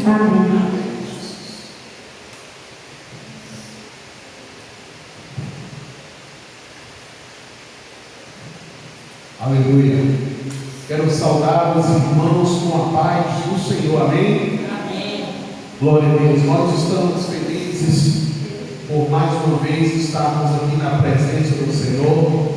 Amém. Aleluia. Quero saudar os irmãos com a paz do Senhor. Amém? Amém. Glória a Deus. Nós estamos felizes por mais uma vez estarmos aqui na presença do Senhor.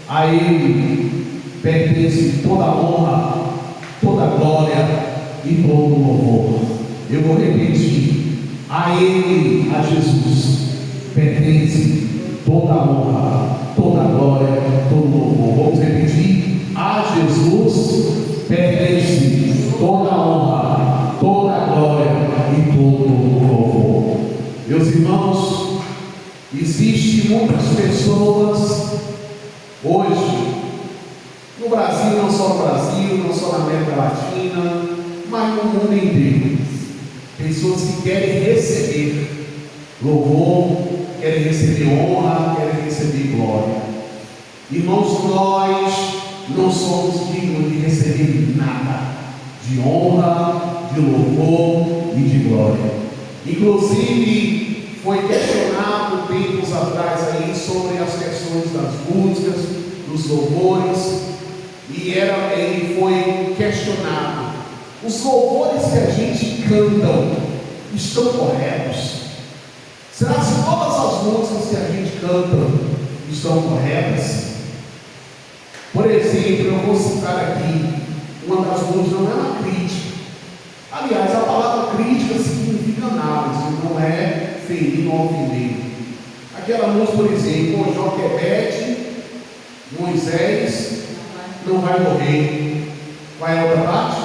A Ele pertence toda a honra, toda a glória e todo o louvor. Eu vou repetir. A Ele, a Jesus, pertence toda a honra, toda a glória, todo o louvor. Vamos repetir. A Jesus pertence toda a honra, toda a glória e todo o louvor. Meus irmãos, existem muitas pessoas hoje, no Brasil, não só no Brasil, não só na América Latina, mas no mundo inteiro, pessoas que querem receber louvor, querem receber honra, querem receber glória. Irmãos, nós não somos dignos de receber nada de honra, de louvor e de glória. Inclusive, foi questionado tempos atrás aí sobre as questões das músicas, dos louvores, e foi questionado: os louvores que a gente canta estão corretos? Será que todas as músicas que a gente canta estão corretas? Por exemplo, eu vou citar aqui uma das músicas, não é uma crítica. Aliás, a palavra crítica significa análise, não é ferir ou ofender. Aquela música, por exemplo, Joquebede, Moisés não vai morrer. Vai a outra parte?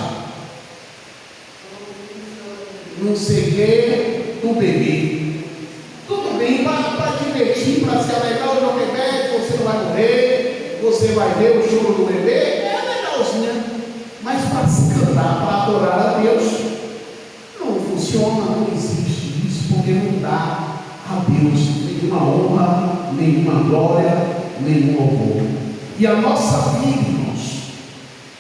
Não sei o que, do bebê. Tudo bem, para divertir, para se alegrar, o Joquebede, você não vai morrer. Você vai ver o choro do bebê, é legalzinho, mas para se cantar, para adorar a Deus, não funciona, não existe isso, porque não dá a Deus nenhuma honra, nenhuma glória, nenhum louvor. E a nossa vida, irmãos,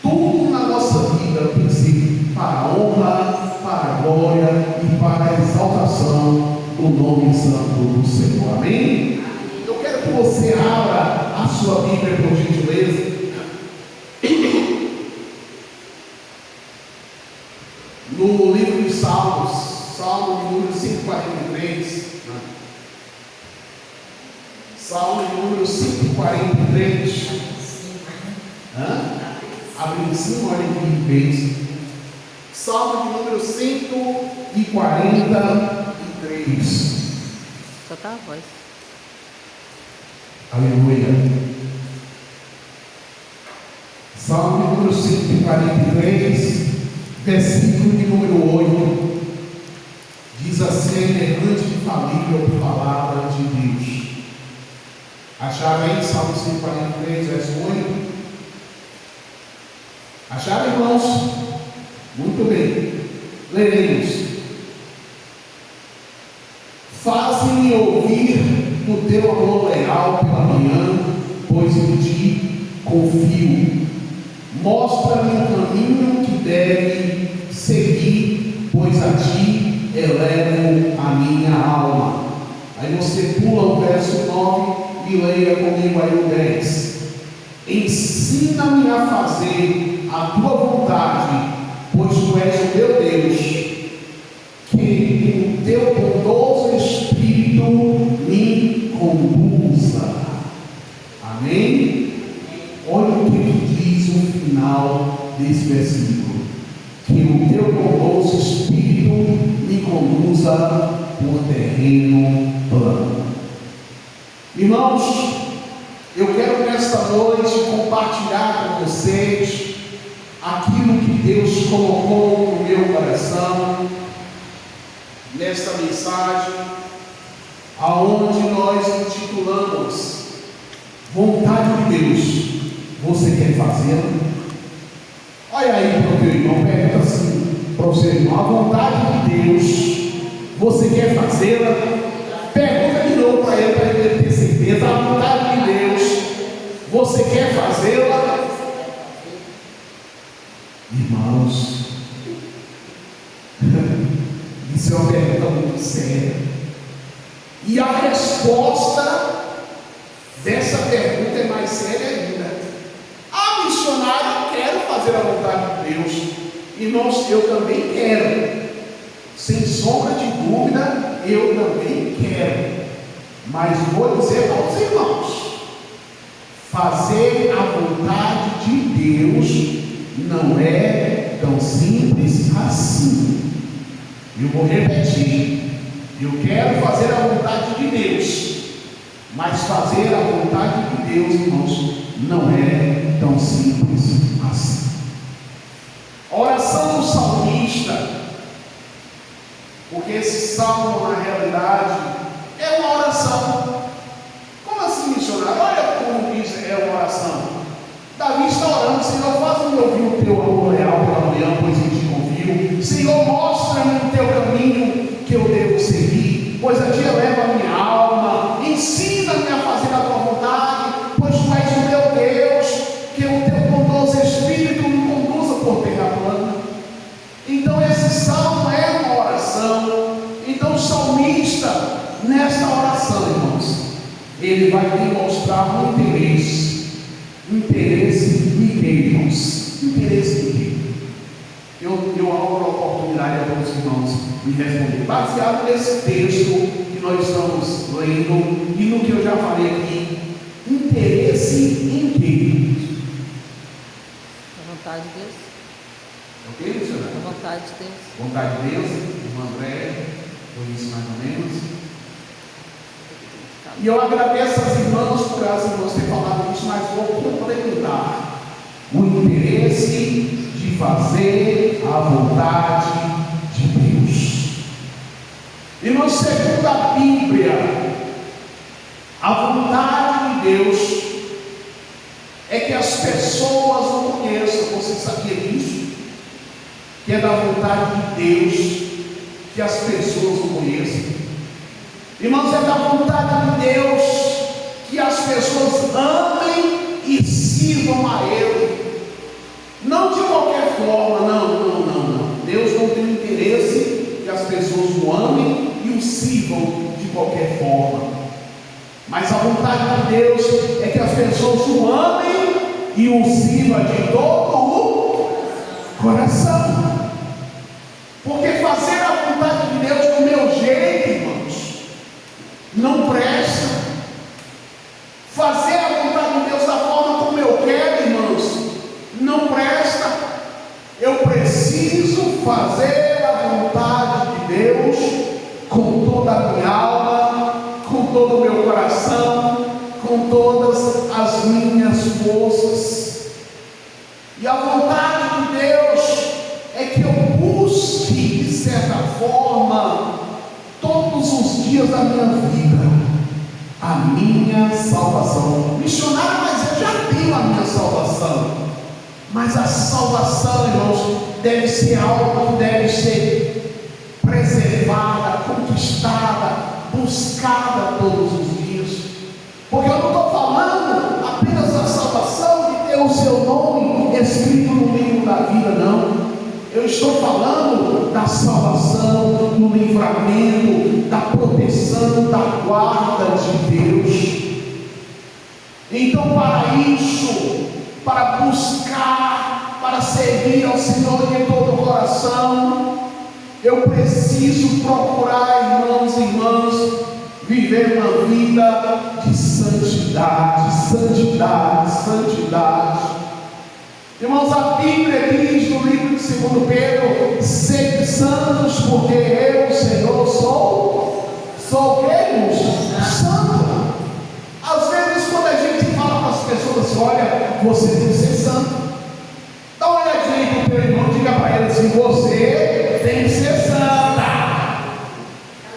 tudo na nossa vida tem que ser para a honra, para a glória e para a exaltação do nome santo do Senhor. Amém? Eu quero que você abra a sua Bíblia, por gentileza, no livro de Salmos, Salmo de número 143. Salmo de número 143. Abre em cima, olha que fez. Salmo de número 143. Só tá a voz. Aleluia. Salmo de número 143, versículo de número 8. Diz assim a inerrante e infalível palavra de Deus. Acharam aí Salmo 143, verso 8? Acharam, irmãos? Muito bem. Leremos. Faze-me ouvir o teu amor leal pela manhã, pois em ti confio. Mostra-me o caminho que deve seguir, pois a ti elevo a minha alma. Aí você pula o verso 9 e leia comigo aí o 10. Ensina-me a fazer a tua vontade, pois tu és o meu Deus, que o teu bondoso Espírito me conduza. Amém? Olha o que diz o final desse versículo: que o teu bondoso Espírito me conduza por terreno plano. Irmãos, eu quero nesta noite compartilhar com vocês aquilo que Deus colocou no meu coração nesta mensagem, aonde nós intitulamos Vontade de Deus. Você quer fazê-la? Olha aí para o teu irmão, pergunta assim para o seu irmão: a vontade de Deus, você quer fazê-la? Pergunta de novo para ele ter certeza: a vontade de Deus, você quer fazê-la? Irmãos, Isso é uma pergunta muito séria. E a resposta dessa pergunta é mais séria ainda. A missionária, quero fazer a vontade de Deus. Irmãos, eu também quero. Sem sombra de dúvida, eu também quero. Mas vou dizer aos irmãos: fazer a vontade de Deus não é tão simples assim. Eu vou repetir: eu quero fazer a vontade de Deus, mas fazer a vontade de Deus, irmãos, não é tão simples assim. A oração do salmista, porque esse salmo na realidade é uma oração. Como assim, missionário? Olha como diz, é uma oração. Davi está orando: Senhor, faz-me ouvir o teu amor leal pela manhã, pois em ti confio. Senhor, mostra-me o teu caminho que eu devo seguir, pois a ti eleva a minha alma. Ensina-me a fazer a tua vontade, pois tu és o meu Deus. Que o teu bondoso Espírito me conduza por terra plana. Então esse salmo é uma oração. Então o salmista, nesta oração, irmãos, ele vai demonstrar um interesse. Interesse em quê, irmãos? Interesse em quê? Eu abro a oportunidade a todos os irmãos me responder, baseado nesse texto que nós estamos lendo e no que eu já falei aqui. Interesse em quê? A vontade de Deus. Ok, missionário? A vontade de Deus. Vontade de Deus, irmão André, por isso mais ou menos. E eu agradeço às irmãs por as irmãs terem falado isso, mas vou complementar. O interesse de fazer a vontade de Deus. Irmãos, segundo a Bíblia, a vontade de Deus é que as pessoas o conheçam. Você sabia disso? Que é da vontade de Deus que as pessoas o conheçam. Irmãos, é da vontade de Deus que as pessoas amem e sirvam a Ele. Não de qualquer forma, não. Deus não tem interesse que as pessoas o amem e o sirvam de qualquer forma. Mas a vontade de Deus é que as pessoas o amem e o sirvam de todo o coração. Porque fazer a vontade de Deus do meu jeito, irmãos, não presta. Fazer a vontade de Deus da forma como eu quero, irmãos, não presta. Eu preciso fazer a vontade de Deus com toda a minha alma, com todo o meu coração, com todas as minhas forças. E a vontade de Deus é que eu busque, de certa forma, todos os dias da minha vida, a minha salvação. Missionário, mas eu já tenho a minha salvação. Mas a salvação, irmãos, deve ser algo que deve ser preservada, conquistada, buscada todos os dias. Porque eu não estou falando apenas da salvação de ter o seu nome escrito no livro da vida, não. Eu estou falando da salvação, do livramento, da proteção, da guarda de Deus. Então, para isso, para buscar, para servir ao Senhor de todo o coração, eu preciso procurar, irmãos e irmãs, viver uma vida de santidade, santidade, santidade. Irmãos, a Bíblia diz no livro de 2 Pedro: sede santos, porque eu, Senhor, sou o que, irmãos? Santo. Às vezes, quando a gente fala para as pessoas, olha, você tem que ser santo, dá uma olhadinha aí para o teu irmão, diga para ele assim: você tem que ser santa.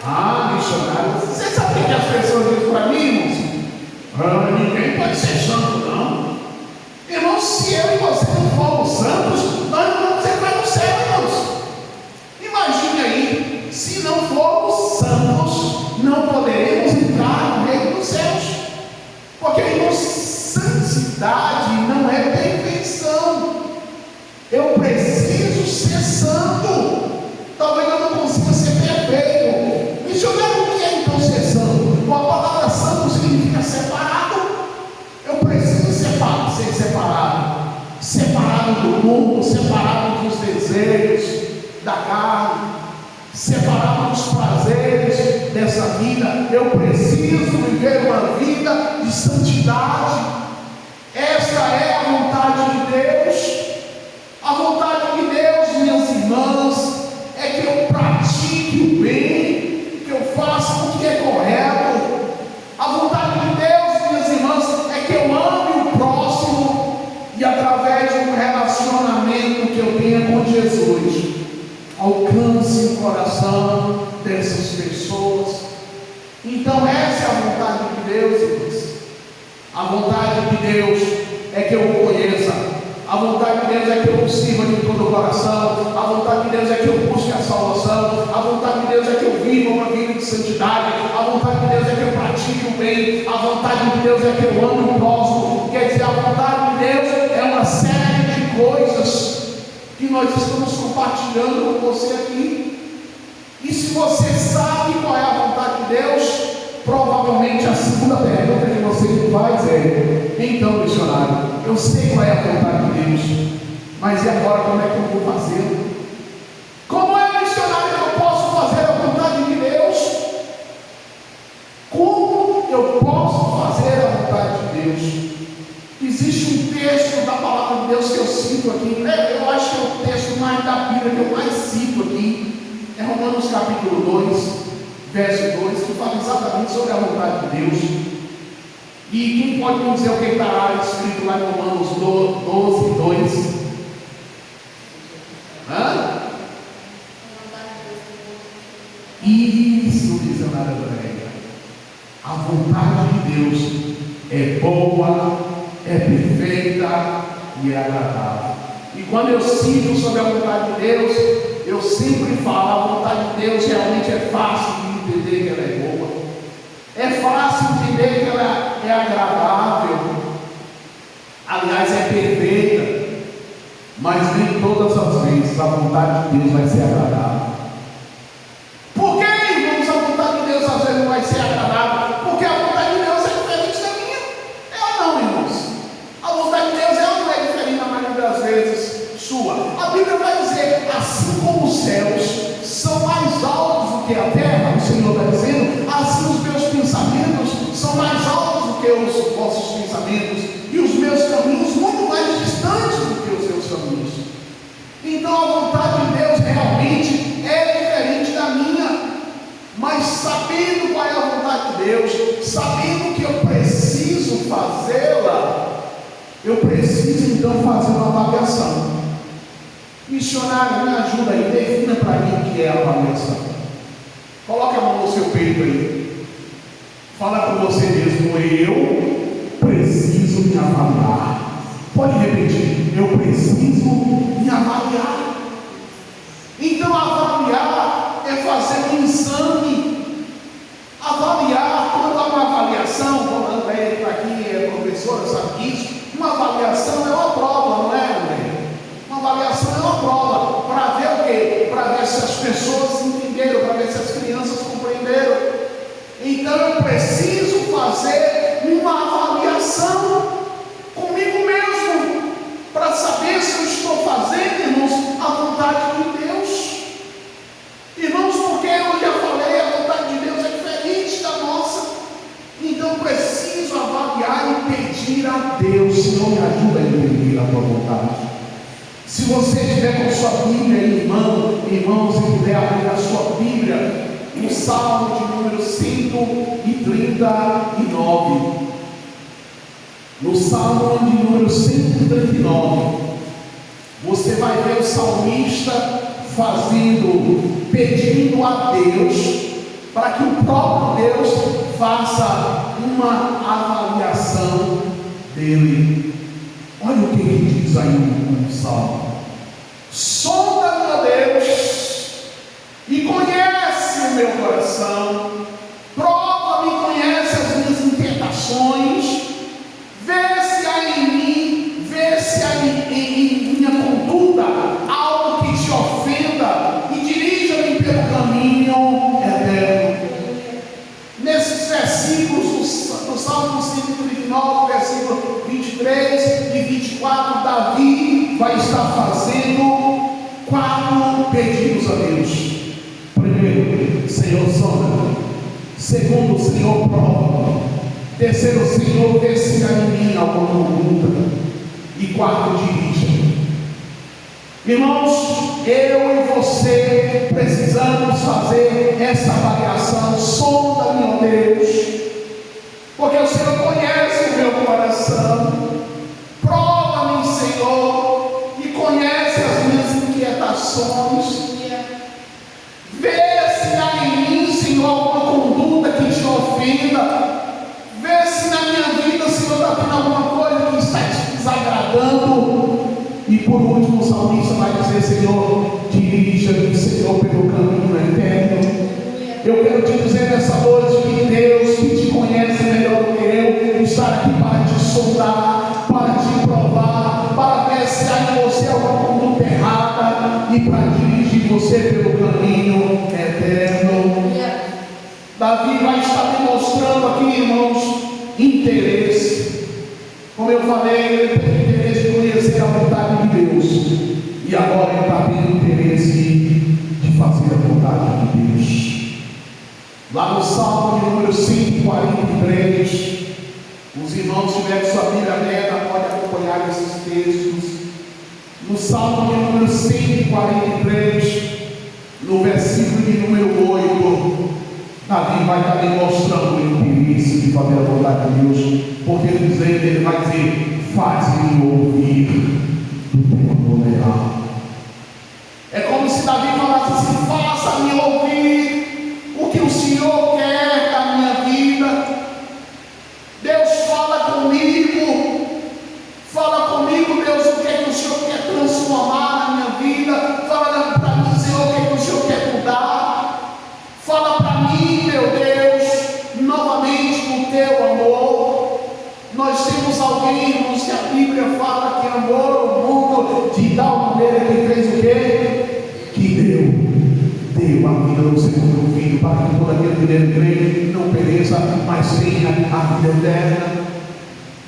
Ah, missionário, você sabe o que as pessoas dizem para mim, irmãos? Ninguém pode ser santo, não. Irmãos, se eu e você não formos santos, nós não vamos entrar no céu, irmãos. Imagine aí, se não formos santos, não poderemos entrar no reino dos céus. Porque, irmãos, santidade não é perfeição. Eu preciso ser santo. Talvez eu não consiga ser perfeito, separado do mundo, separado dos desejos da carne, separado dos prazeres dessa vida. Eu preciso viver uma vida de santidade. Esta é a vontade de Deus. A vontade de Deus, minhas irmãs, é que eu pratique o bem, que eu faça o que é correto. A vontade de Deus, minhas irmãs, é que eu ame o próximo e através de um relacionamento que eu tenha com Jesus, alcance o coração dessas pessoas. Então essa é a vontade de Deus, irmãos. A vontade de Deus é que eu o conheça. A vontade de Deus é que eu o sirva de todo o coração. A vontade de Deus é que eu busque a salvação. A vontade de Deus é que eu viva uma vida de santidade. A vontade de Deus é que eu pratique o bem. A vontade de Deus é que eu ame o próximo. Quer dizer, a vontade de Deus é uma série de coisas que nós estamos compartilhando com você aqui. E se você sabe qual é a vontade de Deus, provavelmente a segunda pergunta que você vai dizer: então, missionário, eu sei qual é a vontade de Deus, mas e agora como é que eu vou fazer? Como é, missionário, que eu posso fazer a vontade de Deus? Como eu posso fazer a vontade de Deus? Existe um texto da palavra de Deus que eu cito aqui, eu acho que é o texto mais da Bíblia que eu mais cito aqui, é Romanos capítulo 2, verso 2, que fala exatamente sobre a vontade de Deus. E quem pode me dizer o que está escrito lá em Romanos 12, 2? Hã? Isso, missionária Andréia. A vontade de Deus é boa, é perfeita e é agradável. E quando eu cito sobre a vontade de Deus, eu sempre falo: a vontade de Deus realmente é fácil de entender que ela é boa, é fácil entender que ela é agradável, aliás, é perfeita. Mas nem todas as vezes a vontade de Deus vai ser agradável. Por que, irmãos, a vontade de Deus às vezes não vai ser agradável? Porque a vontade de Deus é diferente da minha. É ou não, irmãos? A vontade de Deus é ou não é diferente na maioria das vezes sua? A Bíblia vai dizer: assim como os céus são mais altos do que a terra, o Senhor está dizendo, assim os meus pensamentos são mais altos do que os vossos pensamentos, e os meus caminhos muito mais distantes do que os seus caminhos. Então a vontade de Deus realmente é diferente da minha, mas sabendo qual é a vontade de Deus, sabendo que eu preciso fazê-la, eu preciso então fazer uma avaliação. Missionário, me ajuda aí, defina para mim o que é a avaliação. Coloque a mão no seu peito aí. Fala com você mesmo: eu preciso me avaliar. Pode repetir: eu preciso me avaliar. Então avaliar é fazer um exame. Avaliar, quando há uma avaliação, como a Andréia está aqui, é professora, sabe disso, uma avaliação é uma prova, não é, Andréia? Uma avaliação é uma prova, para ver o quê? Para ver se as pessoas entenderam, para ver se as crianças compreenderam. Então eu preciso fazer uma avaliação comigo mesmo, para saber se eu estou fazendo, irmãos, a vontade de Deus. Irmãos, porque eu já falei, a vontade de Deus é diferente da nossa. Então preciso avaliar e pedir a Deus: Senhor, me ajuda a entender a tua vontade. Se você estiver com sua Bíblia, irmãos, e puder abrir a sua Bíblia no Salmo de número 139. No Salmo de número 139, você vai ver o salmista pedindo a Deus para que o próprio Deus faça uma avaliação dele. Olha o que ele diz aí no Salmo: sonda-me, ó Deus, e conhece o meu coração, prova-me e conhece as minhas inquietações, vê se há em mim, vê se há em minha conduta algo que te ofenda, e dirija-me pelo caminho eterno. Nesses versículos do Salmo 139, versículo 23 e 24, Davi vai estar fazendo 4 pedidos a Deus. Primeiro, Senhor, sonda. Segundo, Senhor, prova. Terceiro, Senhor, vê se há em mim alguma conduta. E quarto, dirija. Irmãos, eu e você precisamos fazer essa avaliação. Sonda-me, ó Deus, porque o Senhor conhece o meu coração. Prova-me, Senhor, e conhece as minhas inquietações. Vê se há em mim, Senhor, alguma conduta que te ofenda. Vê se na minha vida, Senhor, está tendo alguma coisa que está te desagradando. E por último, o salmista vai dizer: Senhor, dirija-me, Senhor, pelo caminho eterno. Eu quero te dizer nessa noite que Deus, que te conhece melhor do que eu, está aqui para te sondar, para te provar, para ver se há em você alguma conduta errada e para dirigir você pelo caminho eterno. Davi vai estar demonstrando aqui, irmãos, interesse. Como eu falei, ele tem interesse de conhecer a vontade de Deus, e agora ele está tendo interesse de fazer a vontade de Deus. Lá no Salmo de número 143, os irmãos tiverem sua Bíblia aberta, podem acompanhar esses textos. No Salmo de número 143, no versículo de número 8, Davi vai estar demonstrando o interesse de fazer a vontade de Deus, porque ele vai dizer: faz-me ouvir do teu amor leal. É como se Davi falasse assim: faça-me ouvir o que o Senhor quer da minha vida. Deus, fala comigo, Deus, o que é que o Senhor quer transformar na minha vida. Fala para mim, Senhor, o que é que o Senhor quer mudar. Fala para mim, meu Deus, novamente do teu amor. Nós temos alguém, irmãos, que a Bíblia fala que amou o mundo de tal maneira que fez o quê? Que deu a vida do segundo filho, para que todo aquele que nele crê não pereça, mas tenha a vida eterna.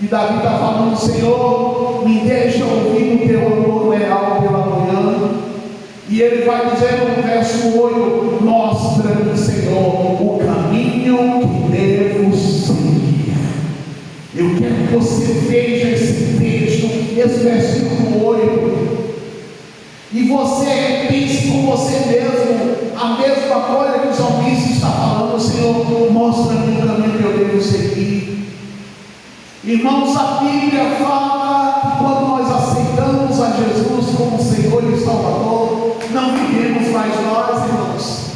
E Davi está falando: Senhor, me deixa ouvir o teu amor leal pela manhã. E ele vai dizer no verso 8: mostra-me, Senhor, o caminho que devo seguir. Eu quero que você veja esse texto, esse versículo 8, e você pense com você mesmo a mesma coisa que o salmista está falando: Senhor, mostra-me o caminho que eu devo seguir. Irmãos, a Bíblia fala que quando nós aceitamos a Jesus como Senhor e Salvador, não vivemos mais nós, irmãos.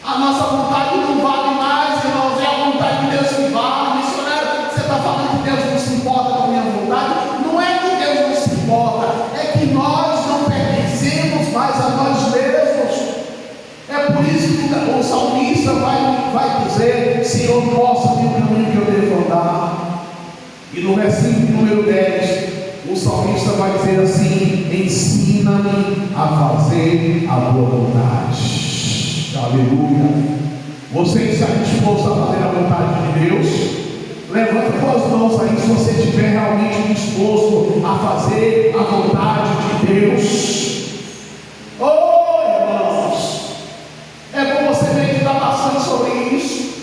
A nossa vontade não vale mais, irmãos, é a vontade de Deus que vale. Missionário, você está falando que Deus não se importa com a minha vontade? Não é que Deus não se importa, é que nós não pertencemos mais a nós mesmos. É por isso que o salmista vai dizer: Senhor, mostra-me o caminho que eu devo andar. E no versículo número 10, o salmista vai dizer assim: ensina-me a fazer a tua vontade. Aleluia. Você está disposto a fazer a vontade de Deus? Levante suas mãos aí se você estiver realmente disposto a fazer a vontade de Deus. Oh, irmãos, é bom você meditar bastante sobre isso,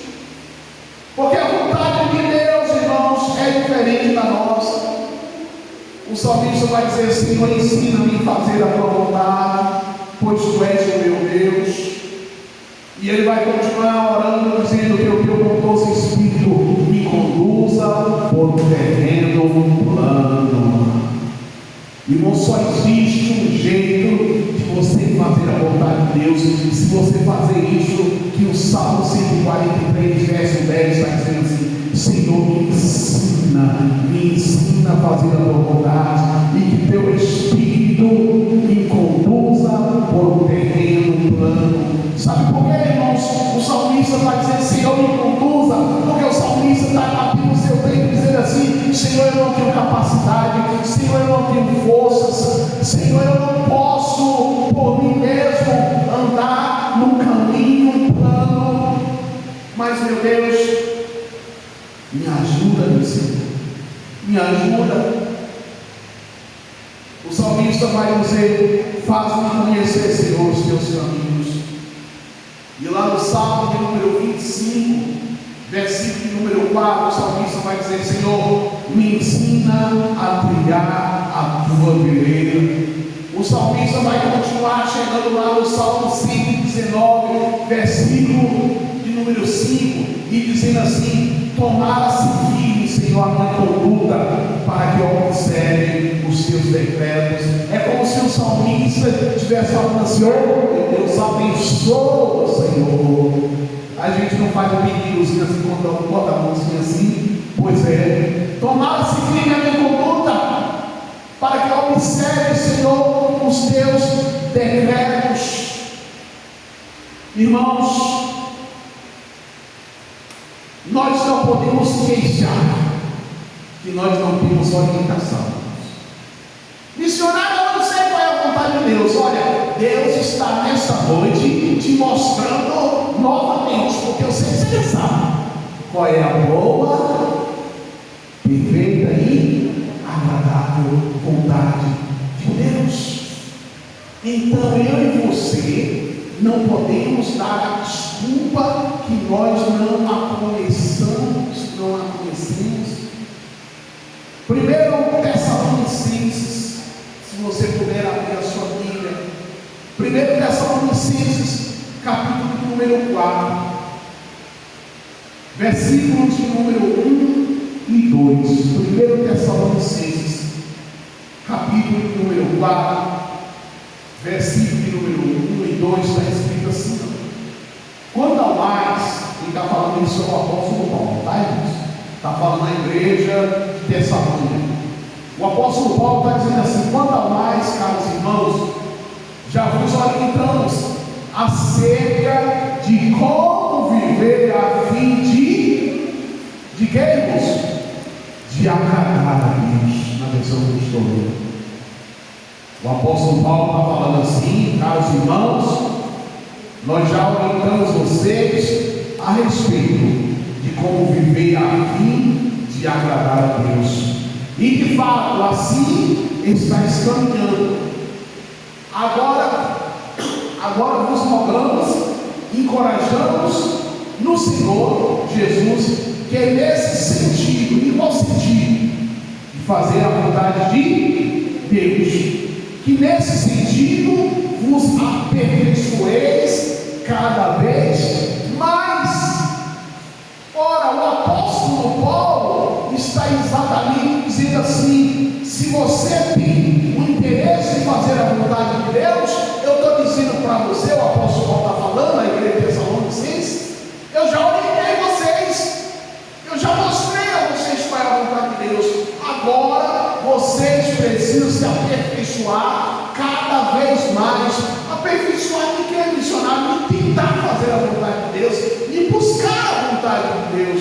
porque a vontade de Deus, irmãos, é diferente da nossa. O salmista vai dizer: Senhor, ensina-me a fazer a tua vontade, pois tu és o meu Deus. E ele vai continuar orando, dizendo que o teu bondoso Espírito me conduza por um terreno plano. Irmão, só existe um jeito de você fazer a vontade de Deus. Se você fazer isso, que o Salmo 143, verso 10 está dizendo assim: Senhor, me ensina a fazer a tua vontade, e que teu Espírito me conduza por um terreno plano. Sabe por quê, irmãos? O salmista vai dizer: Senhor, me conduza, porque o salmista está aqui no seu peito dizendo assim: Senhor, eu não tenho capacidade, Senhor, eu não tenho forças, Senhor, eu não posso por mim mesmo andar no caminho plano, mas meu Deus, me ajuda, meu Senhor, me ajuda. O salmista salmista vai dizer: faz-me conhecer, Senhor, os teus caminhos. E lá no Salmo de número 25, versículo número 4, o salmista vai dizer: Senhor, me ensina a trilhar a tua vereda. O salmista vai continuar chegando lá no Salmo 119, versículo de número 5, e dizendo assim: tomara-se firme, Senhor, a minha conduta, para que eu observe os teus decretos. É como se o salmista estivesse falando assim: oh, Deus, abençoa, Senhor. A gente não faz um pedidozinho assim, quando bota a mãozinha assim. Pois é, tomara-se firme a minha conduta, para que eu observe, Senhor, os teus decretos. Irmãos, nós não podemos queixar que nós não temos orientação. Missionário, eu não sei qual é a vontade de Deus. Olha, Deus está nesta noite te mostrando novamente, porque eu sei que você já sabe qual é a boa, perfeita e agradável vontade de Deus. Então eu e você não podemos dar a desculpa que nós não a conhecemos. 1 Tessalonicenses, se você puder abrir a sua Bíblia, 1 Tessalonicenses, capítulo número 4, versículos de número 1 e 2. 1 Tessalonicenses, capítulo número 4, versículo de número 1 e 2, está escrito assim: quanto ao mais, ele está falando isso ao apóstolo Paulo, tá, irmãos? Está falando na igreja de Tessalônica. O apóstolo Paulo está dizendo assim: quanto ao mais, caros irmãos, já vos orientamos acerca de como viver a fim de que, irmãos? De agradar a Deus, na versão que eu estou lendo. O apóstolo Paulo está falando assim: caros irmãos, nós já orientamos vocês a respeito de como viver a fim de agradar a Deus, e de fato assim está caminhando. Agora vos rogamos, encorajamos no Senhor Jesus, que é nesse sentido, em qual sentido? De fazer a vontade de Deus, que nesse sentido vos aperfeiçoeis cada vez mais. Ora, o apóstolo Paulo está exatamente dizendo assim: se você tem o interesse em fazer a vontade de Deus, eu estou dizendo para você, o apóstolo Paulo está falando na igreja de Tessalonicenses, eu já orientei vocês, eu já mostrei a vocês qual é a vontade de Deus. Agora vocês precisam se aperfeiçoar cada vez mais. Aperfeiçoar de que, missionário? De tentar fazer a vontade de Deus e buscar a vontade de Deus.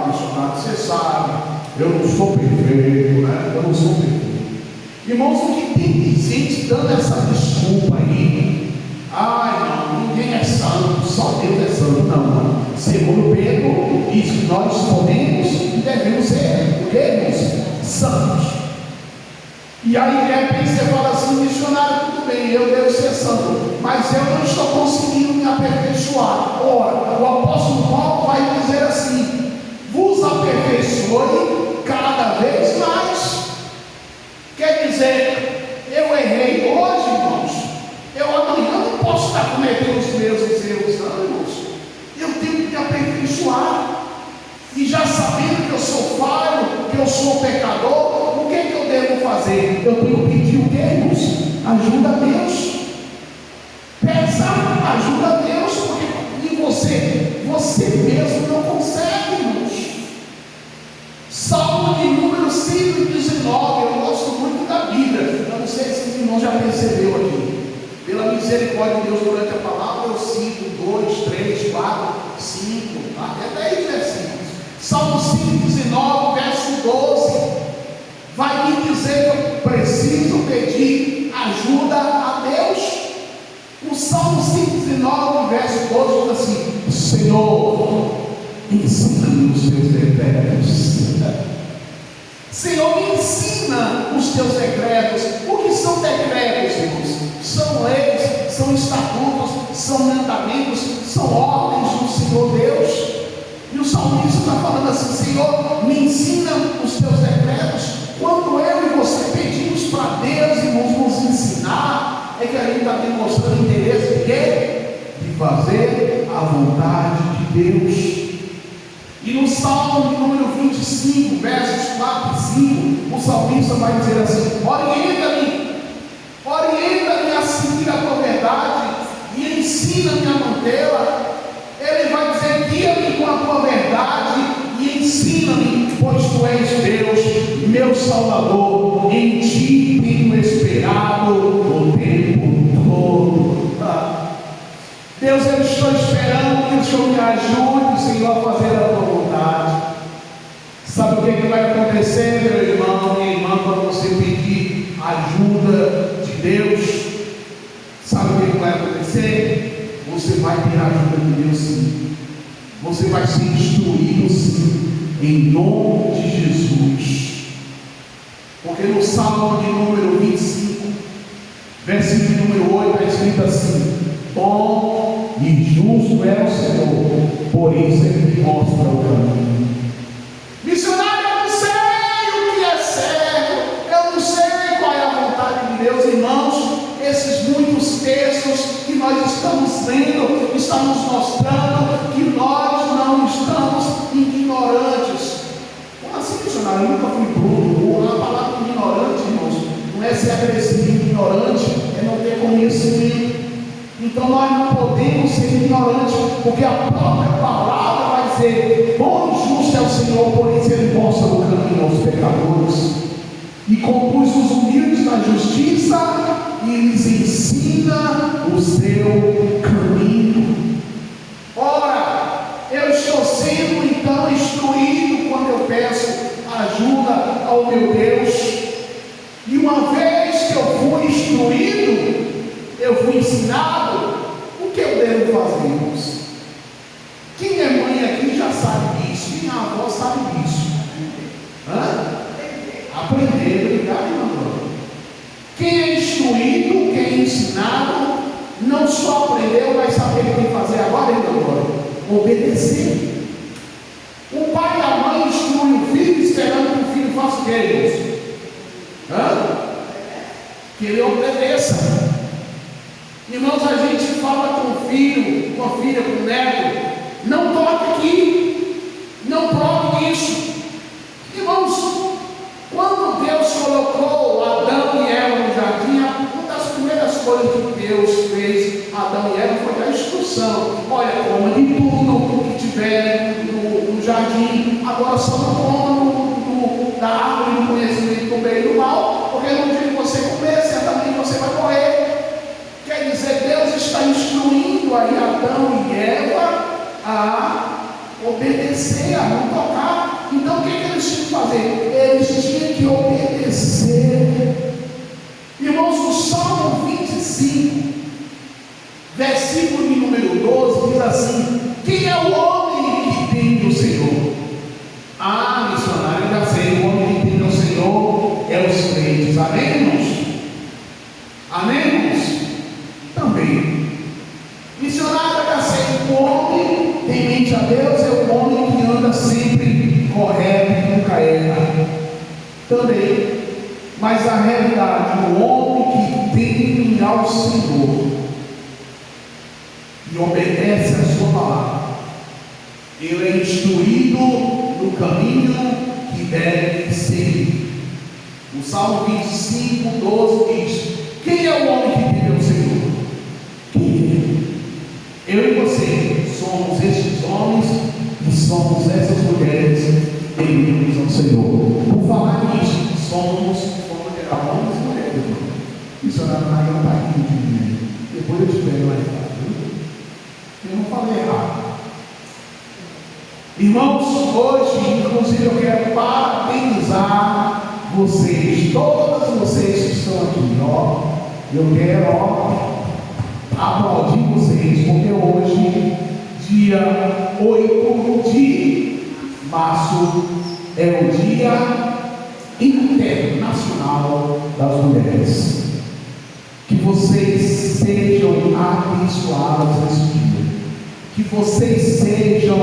Missionário, você sabe, eu não sou perfeito, né? Eu não sou perfeito. Irmãos, o que tem de gente dando essa desculpa aí? Não, ninguém é santo, só Deus é santo. Não. Segundo Pedro, diz que nós podemos e devemos ser, o que, irmãos? Santos. E aí de repente você fala assim: missionário, tudo bem, eu devo ser santo, mas eu não estou conseguindo me aperfeiçoar. Ora, o apóstolo Paulo vai dizer assim: vos aperfeiçoe cada vez mais. Quer dizer, eu errei hoje, irmãos, eu amanhã não posso estar cometendo os mesmos erros, não, irmãos. Eu tenho que me aperfeiçoar. E já sabendo que eu sou falho, que eu sou pecador, o que é que eu devo fazer? Eu tenho que pedir o que, irmãos? Ajuda a Deus. Peça ajuda a Deus, porque em você mesmo não consegue, irmãos. Salmo de número 119, eu gosto muito da Bíblia. Eu não sei se os irmãos já perceberam aqui. Pela misericórdia de Deus, durante a palavra eu cito 2, 3, 4, 5, até 10 versículos. Salmo 119, verso 12, vai me dizer que eu preciso pedir ajuda a Deus. O Salmo 119, verso 12 diz assim: Senhor, ensina-me os teus decretos. Senhor, me ensina os teus decretos. O que é que a gente está demonstrando interesse de quê? De fazer a vontade de Deus. E no Salmo de número 25, versos 4 e 5, o salmista vai dizer assim: orienta-me a seguir a tua verdade e ensina-me a mantê-la. Ele vai dizer: guia-me com a tua verdade e ensina-me, pois tu és Deus, meu Salvador, em ti tenho esperado o tempo todo. Deus, eu estou esperando que o Senhor me ajude, Senhor, a fazer a tua vontade. Sabe o que vai acontecer, meu irmão, minha irmã, quando você pedir ajuda de Deus? Sabe o que vai acontecer? Você vai ter a ajuda de Deus, sim. Você vai ser instruído, sim, em nome de Jesus. Porque no Salmo de número 25, versículo de número 8, está escrito assim: bom e justo é o Senhor, por isso Ele mostra o caminho. Missionário, eu não sei o que é certo, eu não sei qual é a vontade de Deus. Irmãos, esses muitos textos que nós estamos lendo, estamos mostrando que nós não estamos ignorantes. Como assim, missionário? Eu nunca fui bruto. A palavra ignorante, irmãos, não é ser agressivo. Ignorante é não ter conhecimento. Então nós não podemos ser ignorantes, porque a própria palavra vai dizer: bom e justo é o Senhor, por isso Ele mostra o caminho aos pecadores e conduz os humildes na justiça e lhes ensina o seu caminho. Ora, eu estou sendo então instruído quando eu peço ajuda ao meu Deus, e uma vez que eu fui instruído, eu fui ensinado, o que eu devo fazer, irmãos? Quem é mãe aqui já sabe disso, quem é avó sabe disso. Aprender, obrigado, irmão. Quem é instruído, quem é ensinado, não só aprendeu, mas sabe o que ele tem que fazer agora, irmão? Obedecer. O pai e a mãe instruem o filho, esperando que o filho faça o que, irmãos? Que ele obedeça. Irmãos, a gente fala com o filho, com a filha, com o neto: não toque aqui, não prove isso. Irmãos, quando Deus colocou Adão e Eva no jardim, uma das primeiras coisas que Deus fez Adão e Eva foi dar instrução: olha, coma de tudo que tiver no jardim, agora só não coma da árvore do conhecimento do bem e do mal, porque no dia que você comer, certamente você vai morrer. Quer dizer, Deus está instruindo aí Adão e Eva a obedecer, a não tocar. Então o que eles tinham que fazer? Eles tinham que obedecer. Irmãos, no Salmo 25, versículo de número 12, diz assim: quem é o homem que teme o Senhor? Missionário, eu já sei, o homem que teme o Senhor é os crentes. Amém, irmãos? Amém, irmãos? Também. Missionário, eu já sei, o homem temente a Deus é o homem que anda sempre correto e nunca erra. Também. Mas a realidade, o homem que teme ao Senhor e obedece a sua palavra, ele é instruído no caminho que deve seguir. O Salmo 25, 12 diz: quem é o homem que teme ao Senhor? Eu e você somos estes homens e somos essas mulheres tementes ao Senhor. Por falar nisso, somos homens e mulheres, irmão. Missionário Maria não está aqui de mim. Depois eu te pego lá em casa. Eu não falei errado. Irmãos, hoje, inclusive, eu quero parabenizar vocês, todas vocês que estão aqui, eu quero, aplaudir vocês, porque hoje, dia 8 de março, é o Dia Internacional das Mulheres. Que vocês sejam abençoados nesse dia, que vocês sejam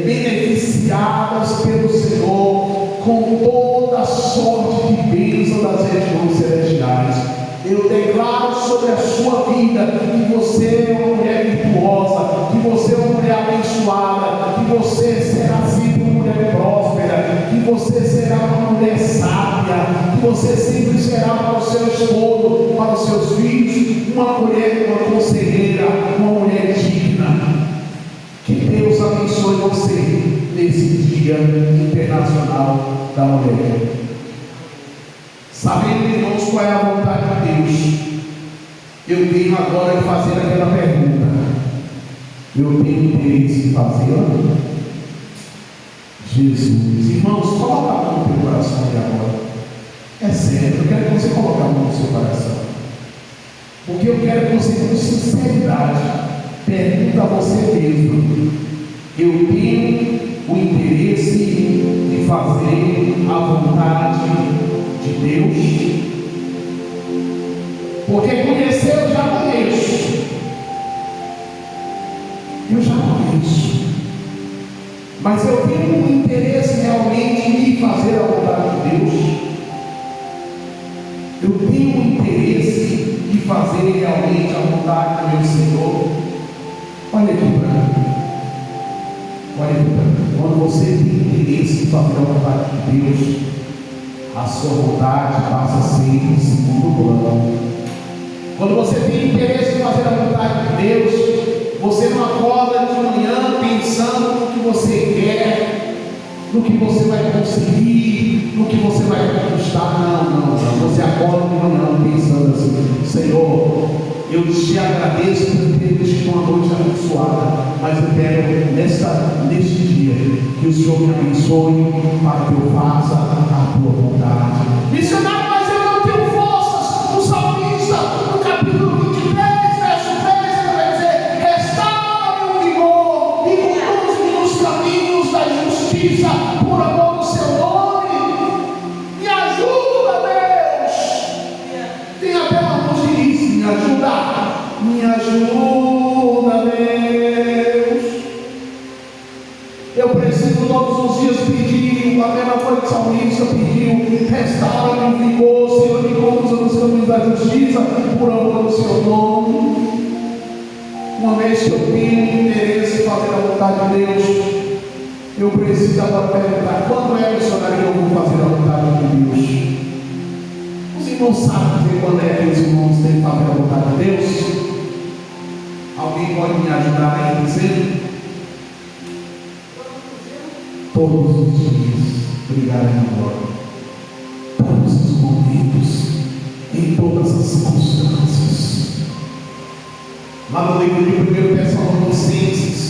beneficiadas pelo Senhor com toda a sorte de bênção das regiões celestiais. Eu declaro você sempre será para o seu esposo, para os seus filhos, uma mulher, uma conselheira, uma mulher digna. Que Deus abençoe você nesse Dia Internacional da Mulher. Sabendo, irmãos, qual é a vontade de Deus, eu tenho agora de fazer aquela pergunta. Eu tenho interesse em fazê-la? Jesus, irmãos, coloca a mão no teu coração aqui agora. É sério, eu quero que você coloque a mão no seu coração. Porque eu quero que você, com sinceridade, pergunte a você mesmo: eu tenho o interesse de fazer a vontade de Deus? Porque conhecer eu já conheço. Eu já conheço. Mas eu tenho um interesse realmente em fazer a vontade de Deus. Eu tenho um interesse de fazer realmente a vontade do meu Senhor. Olha aqui para mim. Olha aqui para mim. Quando você tem interesse em fazer a vontade de Deus, a sua vontade passa a ser em segundo plano. Quando você tem interesse em fazer a vontade de Deus, você não acorda de manhã pensando no que você quer, no que você vai conseguir, no que você vai conquistar. Não. Você acorda de manhã pensando assim: Senhor, eu te agradeço por ter me tido uma noite abençoada, mas eu quero neste dia que o Senhor me abençoe para que eu faça a tua vontade. Missionário, mas eu não tenho forças. O salmista, no capítulo 23, verso 3, ele vai dizer: restaura-me o vigor e conduz-me nos caminhos da justiça, por amor do seu nome. Me ajuda, Deus. Tem até uma música que diz: me ajuda, Deus. Eu preciso todos os dias pedir a mesma coisa que o salmista pediu: restaura-me o vigor, Senhor, me conduza nos caminhos da justiça, por amor do seu nome. Uma vez que eu tenho interesse em fazer a vontade de Deus, eu preciso agora perguntar: quando é, missionário, que eu vou fazer a vontade de Deus? Os irmãos sabem dizer quando é que os irmãos têm que fazer a vontade de Deus? Alguém pode me ajudar aí a dizer? Todos os dias. Obrigado, irmão. Todos os momentos, em todas as circunstâncias. Lá no livro de 1 Tessalonicenses,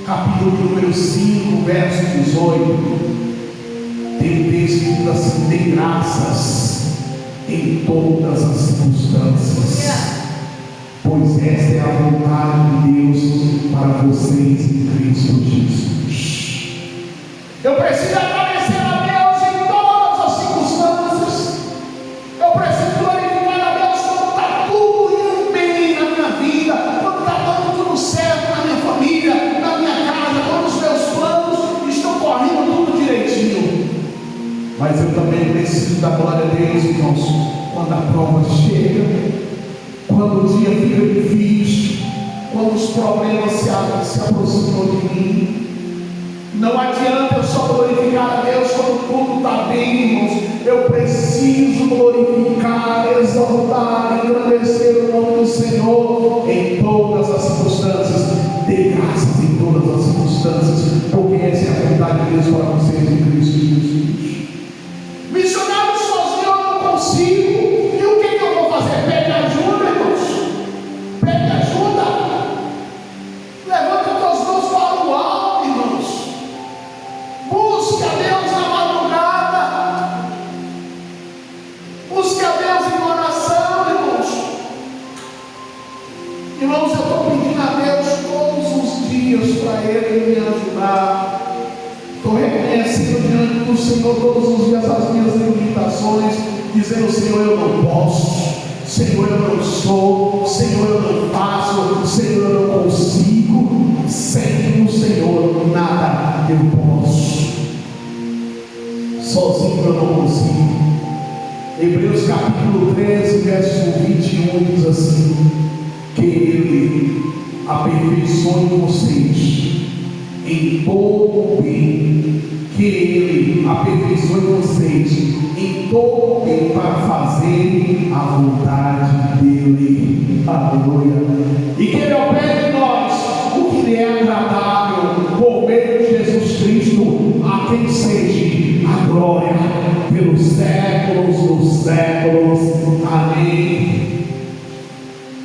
capítulo número 5, verso 18, tem um texto que diz assim: dê graças em todas as circunstâncias, pois esta é a vontade de Deus para vocês em Cristo Jesus. Eu preciso agradecer a Deus em todas as circunstâncias. Eu preciso glorificar a Deus quando está tudo indo bem na minha vida, quando está dando tudo certo na minha família, na minha casa, quando os meus planos estão correndo tudo direitinho. Mas eu também preciso da glória a Deus, irmãos, quando a prova chega, quando o dia fica difícil, quando os problemas se aproximam de mim. Não adianta eu só glorificar a Deus quando tudo está bem, irmãos. Eu preciso glorificar, exaltar, engrandecer o nome do Senhor em todas as circunstâncias. Dê graças em todas as circunstâncias, porque essa é a vontade de Deus para vocês em Cristo Jesus. Missionário, sozinho eu não consigo. E o que eu vou fazer? Pede ajuda, irmãos. Pede ajuda. Levanta tuas mãos para o alto, irmãos. Busque a Deus na madrugada. Busque a Deus em oração, irmãos. Irmãos, eu estou pedindo a Deus todos os dias para Ele me ajudar. Estou reconhecendo diante do Senhor todos os dias as minhas limitações, dizendo: Senhor, eu não posso, Senhor, eu não sou, Senhor, eu não faço, Senhor, eu não consigo. Sem o Senhor nada eu posso. Sozinho eu não consigo. Hebreus capítulo 13, verso 21 diz assim: que Ele aperfeiçoe vocês em todo o bem que Ele aperfeiçoe vocês em todo o tempo para fazer a vontade dEle. Aleluia. E que Ele opere em nós o que lhe é agradável, por meio de Jesus Cristo, a quem seja a glória pelos séculos dos séculos. Amém.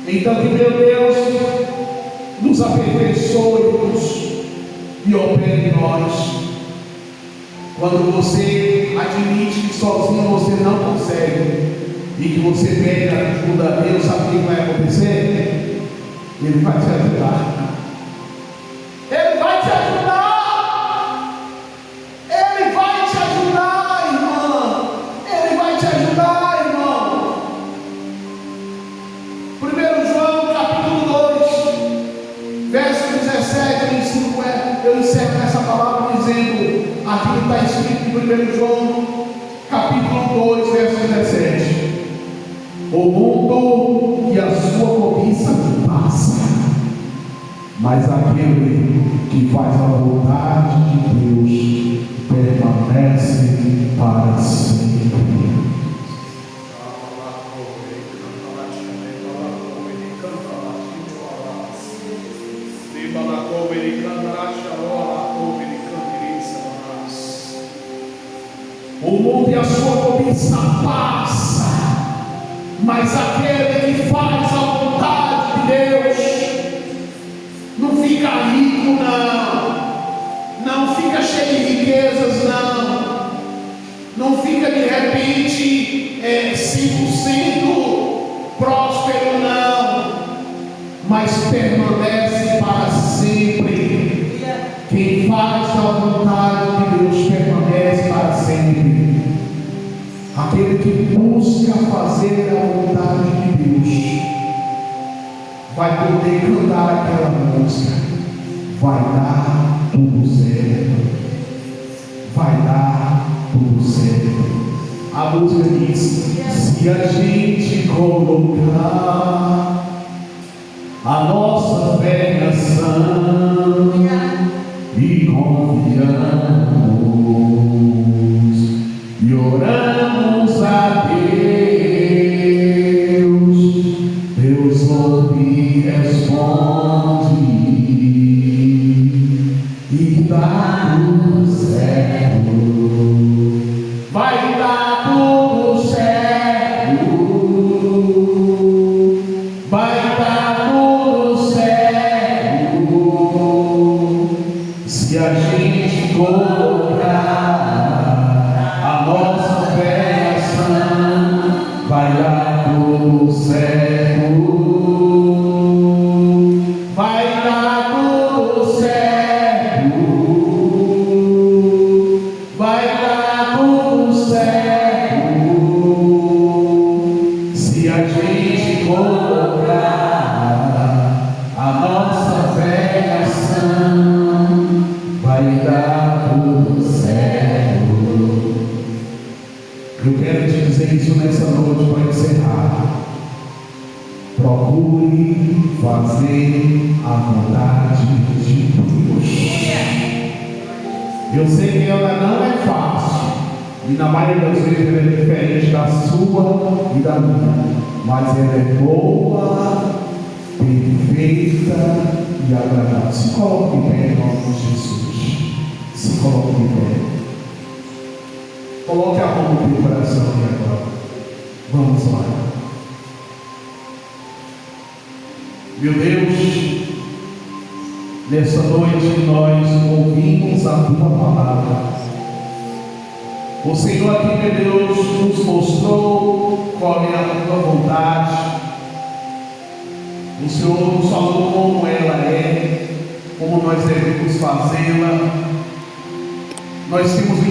Então que meu Deus nos aperfeiçoe e opere em nós. Quando você admite que sozinho você não consegue e que você pede ajuda a Deus, sabe o que vai acontecer? Ele vai te ajudar. Ele vai te ajudar. Ele vai te ajudar, irmão. Ele vai te ajudar, irmão. 1 João capítulo 2, verso 17 eu encerro essa palavra dizendo aquilo que está escrito em 1 João capítulo 2, verso 17: o mundo e a sua cobiça passa, mas aquele que faz a vontade de Deus permanece para sempre. O mundo e a sua cobiça passa, mas aquele que faz a vontade de Deus não fica rico, não fica cheio de riquezas, não fica de repente 100% próspero, não, mas permanece para sempre. Quem faz a vontade de Deus permanece para sempre. Aquele que busca fazer a vontade de Deus vai poder cantar aquela música, vai dar tudo certo, vai dar tudo certo. A música diz: se a gente colocar a nossa fé em ação e confiamos e oramos a Deus ouve e responde e dá tudo certo. Vai dar tudo certo. Vai dar tudo certo. Se a gente colocar a nossa fé em ação, vai dar tudo certo. Vai dar tudo certo. Vai dar tudo certo. Se a gente colocar a nossa fé em ação, vai dar tudo certo. Eu quero te dizer isso nessa noite para encerrar. Procure fazer a vontade de Deus. Eu sei que ela não é fácil, e na maioria das vezes ela é diferente da sua e da minha, mas ela é boa, perfeita e agradável. Se coloque em pé em nome de Jesus. Se coloque em pé. Coloque a mão no teu coração e agora vamos lá. Meu Deus, nessa noite nós ouvimos a tua palavra. O Senhor aqui, meu Deus, nos mostrou qual é a tua vontade. O Senhor nos falou como ela é, como nós devemos fazê-la. Nós temos